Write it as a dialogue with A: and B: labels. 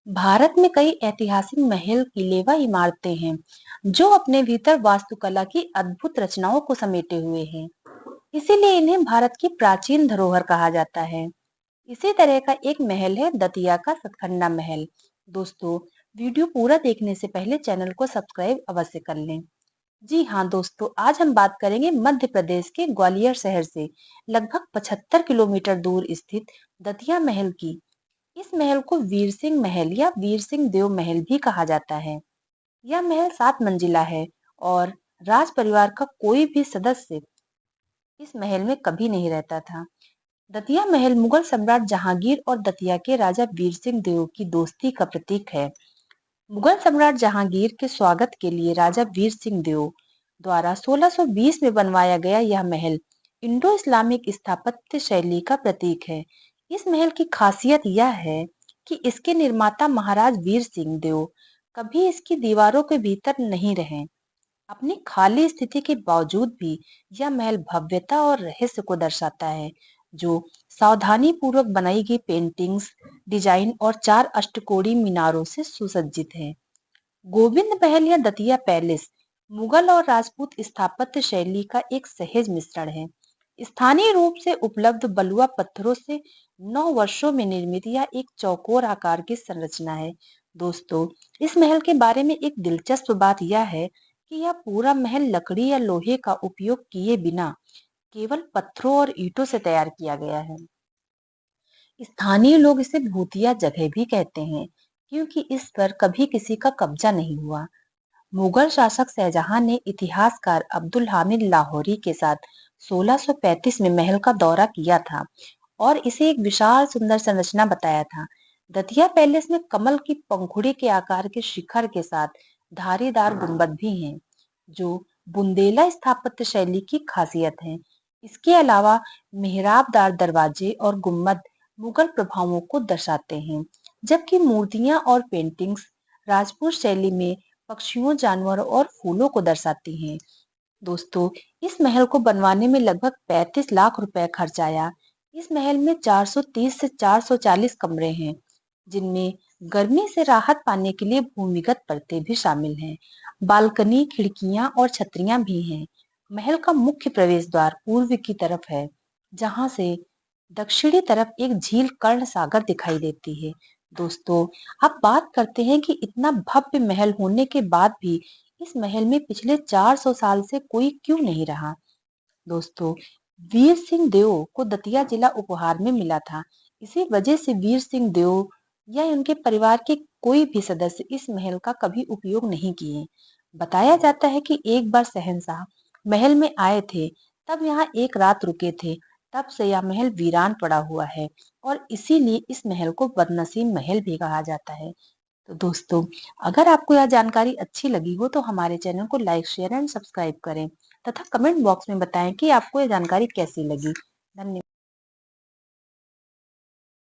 A: भारत में कई ऐतिहासिक महल, किले व इमारतें हैं, जो अपने भीतर वास्तुकला की अद्भुत रचनाओं को समेटे हुए हैं। इसीलिए इन्हें भारत की प्राचीन धरोहर कहा जाता है। इसी तरह का एक महल है दतिया का सतखंडा महल। दोस्तों, वीडियो पूरा देखने से पहले चैनल को सब्सक्राइब अवश्य कर लें। जी हाँ दोस्तों, आज हम बात करेंगे मध्य प्रदेश के ग्वालियर शहर से लगभग 75 किलोमीटर दूर स्थित दतिया महल की। इस महल को वीर सिंह महल या वीर सिंह देव महल भी कहा जाता है। यह महल 7 मंजिला है और राज परिवार का कोई भी सदस्य इस महल में कभी नहीं रहता था। दतिया महल मुगल सम्राट जहांगीर और दतिया के राजा वीर सिंह देव की दोस्ती का प्रतीक है। मुगल सम्राट जहांगीर के स्वागत के लिए राजा वीर सिंह देव द्वारा 1620 में बनवाया गया यह महल इंडो इस्लामिक स्थापत्य शैली का प्रतीक है। इस महल की खासियत यह है कि इसके निर्माता महाराज वीर सिंह देव कभी इसकी दीवारों के भीतर नहीं रहे। अपनी खाली स्थिति के बावजूद भी यह महल भव्यता और रहस्य को दर्शाता है, जो सावधानी पूर्वक बनाई गई पेंटिंग्स, डिजाइन और 4 अष्टकोणीय मीनारों से सुसज्जित है। गोविंद महल या दतिया पैलेस मुगल और राजपूत स्थापत्य शैली का एक सहज मिश्रण है। स्थानीय रूप से उपलब्ध बलुआ पत्थरों से 9 वर्षों में निर्मित यह एक चौकोर आकार की संरचना है। दोस्तों, इस महल के बारे में एक दिलचस्प बात यह है कि यह पूरा महल लकड़ी या लोहे का उपयोग किए बिना केवल पत्थरों और ईंटों से तैयार किया गया है। स्थानीय लोग इसे भूतिया जगह भी कहते हैं, क्योंकि इस पर कभी किसी का कब्जा नहीं हुआ। मुगल शासक शाहजहां ने इतिहासकार अब्दुल हामिद लाहौरी के साथ 1635 में महल का दौरा किया था और इसे एक विशाल सुंदर संरचना बताया था। दतिया पैलेस में कमल की पंखुड़ी के आकार के शिखर के साथ धारीदार गुंबद भी हैं, जो बुंदेला स्थापत्य शैली की खासियत है। इसके अलावा मेहराबदार दरवाजे और गुंबद मुगल प्रभावों को दर्शाते हैं, जबकि मूर्तियां और पेंटिंग्स राजपूत शैली में पक्षियों, जानवरों और फूलों को दर्शाती हैं। दोस्तों, इस महल को बनवाने में लगभग 35 लाख रुपए खर्च आया। इस महल में 430 से 440 कमरे हैं, जिनमें गर्मी से राहत पाने के लिए भूमिगत परतें भी शामिल हैं। बालकनी, खिड़कियां और छतरियां भी हैं। महल का मुख्य प्रवेश द्वार पूर्व की तरफ है, जहां से दक्षिणी तरफ एक झील कर्ण सागर दिखाई देती है। दोस्तों, अब बात करते हैं कि इतना भव्य महल होने के बाद भी इस महल में पिछले 400 साल से कोई क्यों नहीं रहा। दोस्तों, वीर सिंह देव को दतिया जिला उपहार में मिला था। इसी वजह से वीर सिंह देव या उनके परिवार के कोई भी सदस्य इस महल का कभी उपयोग नहीं किए। बताया जाता है कि एक बार शहंशाह महल में आए थे, तब यहाँ एक रात रुके थे। तब से यह महल वीरान पड़ा हुआ है और इसीलिए इस महल को बदनसीब महल भी कहा जाता है। तो दोस्तों, अगर आपको यह जानकारी अच्छी लगी हो तो हमारे चैनल को लाइक, शेयर एंड सब्सक्राइब करें तथा कमेंट बॉक्स में बताएं कि आपको यह जानकारी कैसी लगी। धन्यवाद।